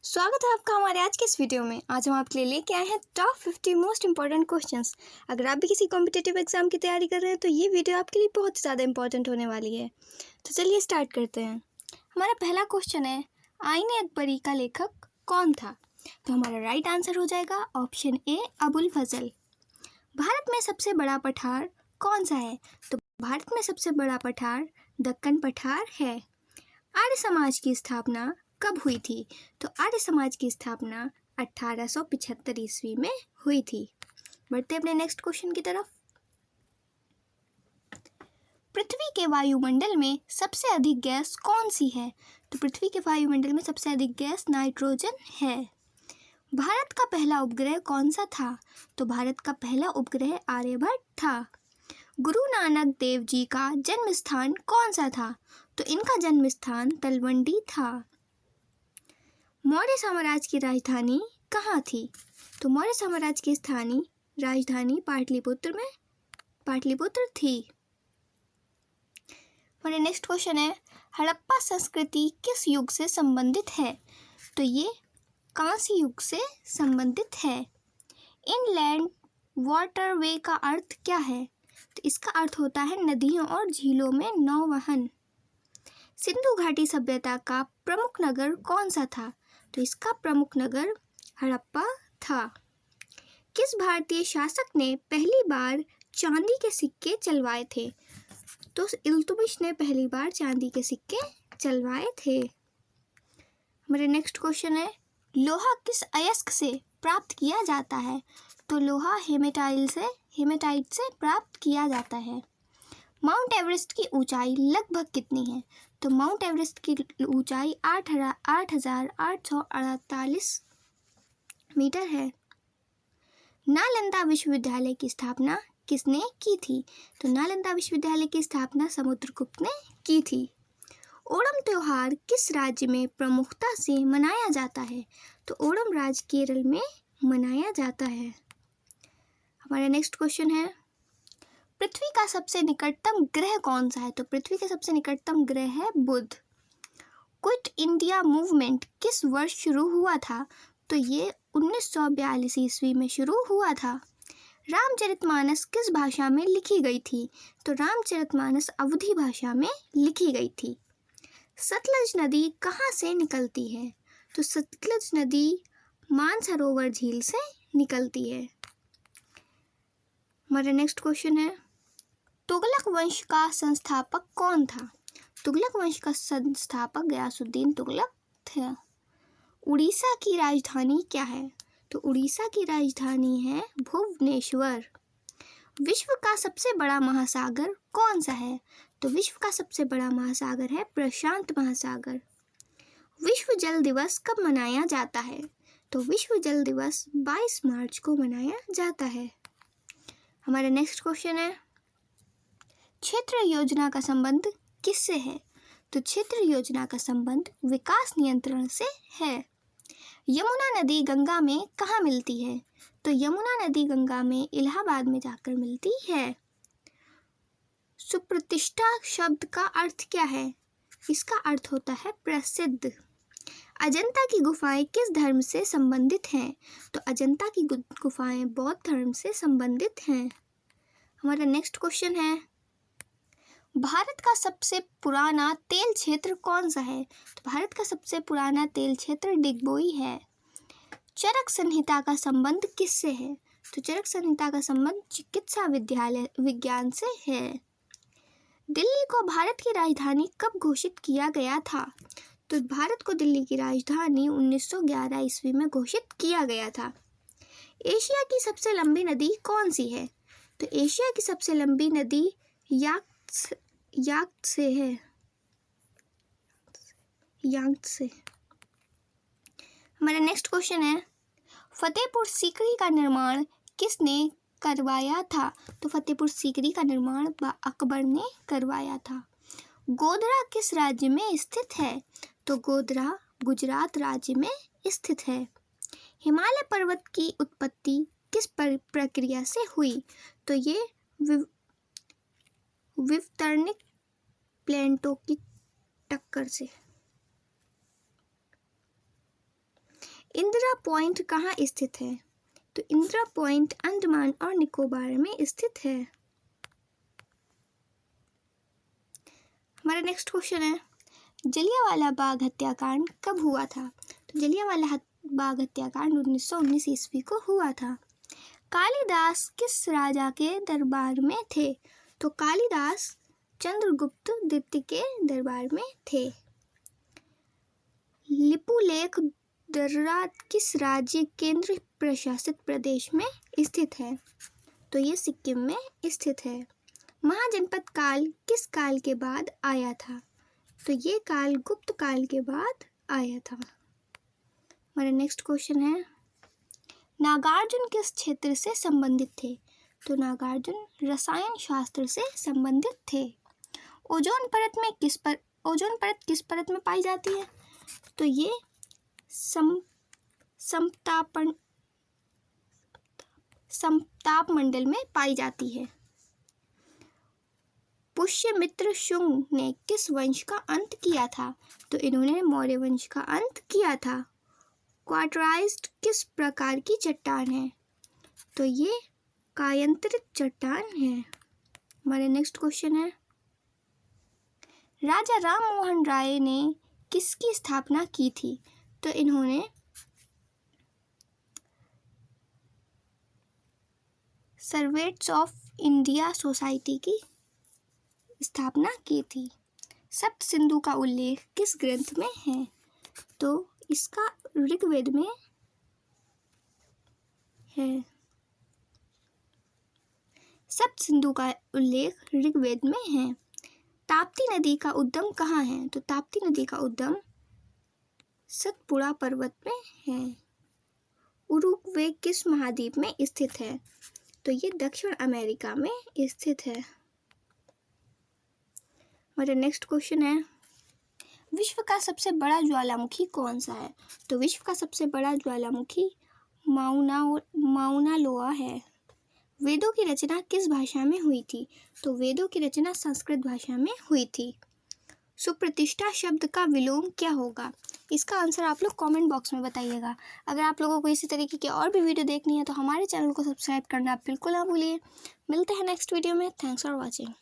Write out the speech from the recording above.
स्वागत है आपका हमारे आज के इस वीडियो में। आज हम आपके लिए लेके आए हैं टॉप 50 मोस्ट इंपॉर्टेंट क्वेश्चंस। अगर आप भी किसी कॉम्पिटिटिव एग्जाम की तैयारी कर रहे हैं तो ये वीडियो आपके लिए बहुत ज़्यादा इंपॉर्टेंट होने वाली है। तो चलिए स्टार्ट करते हैं। हमारा पहला क्वेश्चन है, आईने अकबरी का लेखक कौन था? तो हमारा राइट आंसर हो जाएगा ऑप्शन ए, अबुल फजल। भारत में सबसे बड़ा पठार कौन सा है? तो भारत में सबसे बड़ा पठार दक्कन पठार है। आर्य समाज की स्थापना कब हुई थी? तो आर्य समाज की स्थापना 1875 ईस्वी में हुई थी। बढ़ते अपने नेक्स्ट क्वेश्चन की तरफ। पृथ्वी के वायुमंडल में सबसे अधिक गैस कौन सी है? तो पृथ्वी के वायुमंडल में सबसे अधिक गैस नाइट्रोजन है। भारत का पहला उपग्रह कौन सा था? तो भारत का पहला उपग्रह आर्यभट्ट था। गुरु नानक देव जी का जन्म स्थान कौन सा था? तो इनका जन्म स्थान तलवंडी था। मौर्य साम्राज्य की राजधानी कहाँ थी? तो मौर्य साम्राज्य की राजधानी पाटलिपुत्र थी। हमारे नेक्स्ट क्वेश्चन है, हड़प्पा संस्कृति किस युग से संबंधित है? तो ये कांस्य युग से संबंधित है। इनलैंड वाटरवे का अर्थ क्या है? तो इसका अर्थ होता है नदियों और झीलों में नौवहन। सिंधु घाटी सभ्यता का प्रमुख नगर कौन सा था? तो इसका प्रमुख नगर हड़प्पा था। किस भारतीय शासक ने पहली बार चांदी के सिक्के चलवाए थे? तो इल्तुमिश ने पहली बार चांदी के सिक्के चलवाए थे। हमारे नेक्स्ट क्वेश्चन है, लोहा किस अयस्क से प्राप्त किया जाता है? तो लोहा हेमेटाइट से प्राप्त किया जाता है। माउंट एवरेस्ट की ऊंचाई लगभग कितनी है? तो माउंट एवरेस्ट की ऊंचाई 8,848 मीटर है। नालंदा विश्वविद्यालय की स्थापना किसने की थी? तो नालंदा विश्वविद्यालय की स्थापना समुद्रगुप्त ने की थी। ओणम त्योहार किस राज्य में प्रमुखता से मनाया जाता है? तो ओणम राज्य केरल में मनाया जाता है। हमारा नेक्स्ट क्वेश्चन है, पृथ्वी का सबसे निकटतम ग्रह कौन सा है? तो पृथ्वी का सबसे निकटतम ग्रह है बुध। क्विट इंडिया मूवमेंट किस वर्ष शुरू हुआ था? तो ये 1942 ईस्वी में शुरू हुआ था। रामचरितमानस किस भाषा में लिखी गई थी? तो रामचरितमानस अवधी भाषा में लिखी गई थी। सतलज नदी कहाँ से निकलती है? तो सतलज नदी मानसरोवर झील से निकलती है। हमारा नेक्स्ट क्वेश्चन है, तुगलक वंश का संस्थापक कौन था? तुगलक वंश का संस्थापक गयासुद्दीन तुगलक था। उड़ीसा की राजधानी क्या है? तो उड़ीसा की राजधानी है भुवनेश्वर। विश्व का सबसे बड़ा महासागर कौन सा है? तो विश्व का सबसे बड़ा महासागर है प्रशांत महासागर। विश्व जल दिवस कब मनाया जाता है? तो विश्व जल दिवस 22 मार्च को मनाया जाता है। हमारा नेक्स्ट क्वेश्चन है, क्षेत्र योजना का संबंध किससे है? तो क्षेत्र योजना का संबंध विकास नियंत्रण से है। यमुना नदी गंगा में कहाँ मिलती है? तो यमुना नदी गंगा में इलाहाबाद में जाकर मिलती है। सुप्रतिष्ठा शब्द का अर्थ क्या है? इसका अर्थ होता है प्रसिद्ध। अजंता की गुफाएं किस धर्म से संबंधित हैं? तो अजंता की गुफाएं बौद्ध धर्म से संबंधित हैं। हमारा नेक्स्ट क्वेश्चन है, भारत का सबसे पुराना तेल क्षेत्र कौन सा है? तो भारत का सबसे पुराना तेल क्षेत्र डिगबोई है। चरक संहिता का संबंध किससे है? तो चरक संहिता का संबंध चिकित्सा विज्ञान से है। दिल्ली को भारत की राजधानी कब घोषित किया गया था? तो भारत को दिल्ली की राजधानी 1911 ईस्वी में घोषित किया गया था। एशिया की सबसे लंबी नदी कौन सी है? तो एशिया की सबसे लंबी नदी यांगत्से है। हमारा नेक्स्ट क्वेश्चन है, फतेहपुर सीकरी का निर्माण किसने करवाया था? तो फतेहपुर सीकरी का निर्माण अकबर ने करवाया था। गोधरा किस राज्य में स्थित है? तो गोधरा गुजरात राज्य में स्थित है। हिमालय पर्वत की उत्पत्ति किस प्रक्रिया से हुई? तो ये विवर्तनिक प्लेटों की टक्कर से। इंदिरा पॉइंट कहाँ स्थित है? तो इंदिरा पॉइंट अंडमान और निकोबार में स्थित है। हमारा नेक्स्ट क्वेश्चन है, जलियांवाला बाग हत्याकांड कब हुआ था? तो जलियांवाला बाग हत्याकांड 1919 ईस्वी को हुआ था। कालिदास किस राजा के दरबार में थे? तो कालिदास चंद्रगुप्त द्वितीय के दरबार में थे। लिपुलेख दर्रा किस राज्य केंद्र प्रशासित प्रदेश में स्थित है? तो ये सिक्किम में स्थित है। महाजनपद काल किस काल के बाद आया था? तो ये काल गुप्त काल के बाद आया था। हमारा नेक्स्ट क्वेश्चन है, नागार्जुन किस क्षेत्र से संबंधित थे? तो नागार्जुन रसायन शास्त्र से संबंधित थे। ओजोन परत किस परत में पाई जाती है? तो ये समताप मंडल में पाई जाती है। पुष्यमित्र शुंग ने किस वंश का अंत किया था? तो इन्होंने मौर्य वंश का अंत किया था। क्वार्टराइज्ड किस प्रकार की चट्टान है? तो ये कायांतरित चट्टान है। हमारे नेक्स्ट क्वेश्चन है, राजा राम मोहन राय ने किसकी स्थापना की थी? तो इन्होंने सर्वेंट्स ऑफ इंडिया सोसाइटी की स्थापना की थी। सप्त सिंधु का उल्लेख किस ग्रंथ में है? तो इसका ऋग्वेद में है। सप्त सिंधु का उल्लेख ऋग्वेद में है। ताप्ती नदी का उद्गम कहाँ है? तो ताप्ती नदी का उद्गम सतपुड़ा पर्वत में है। उरुग्वे किस महाद्वीप में स्थित है? तो ये दक्षिण अमेरिका में स्थित है। हमारा नेक्स्ट क्वेश्चन है, विश्व का सबसे बड़ा ज्वालामुखी कौन सा है? तो विश्व का सबसे बड़ा ज्वालामुखी माउना लोआ है। वेदों की रचना किस भाषा में हुई थी? तो वेदों की रचना संस्कृत भाषा में हुई थी। सुप्रतिष्ठा शब्द का विलोम क्या होगा? इसका आंसर आप लोग कमेंट बॉक्स में बताइएगा। अगर आप लोगों को इसी तरीके की और भी वीडियो देखनी है तो हमारे चैनल को सब्सक्राइब करना बिल्कुल ना भूलिए। मिलते हैं नेक्स्ट वीडियो में। Thanks for watching.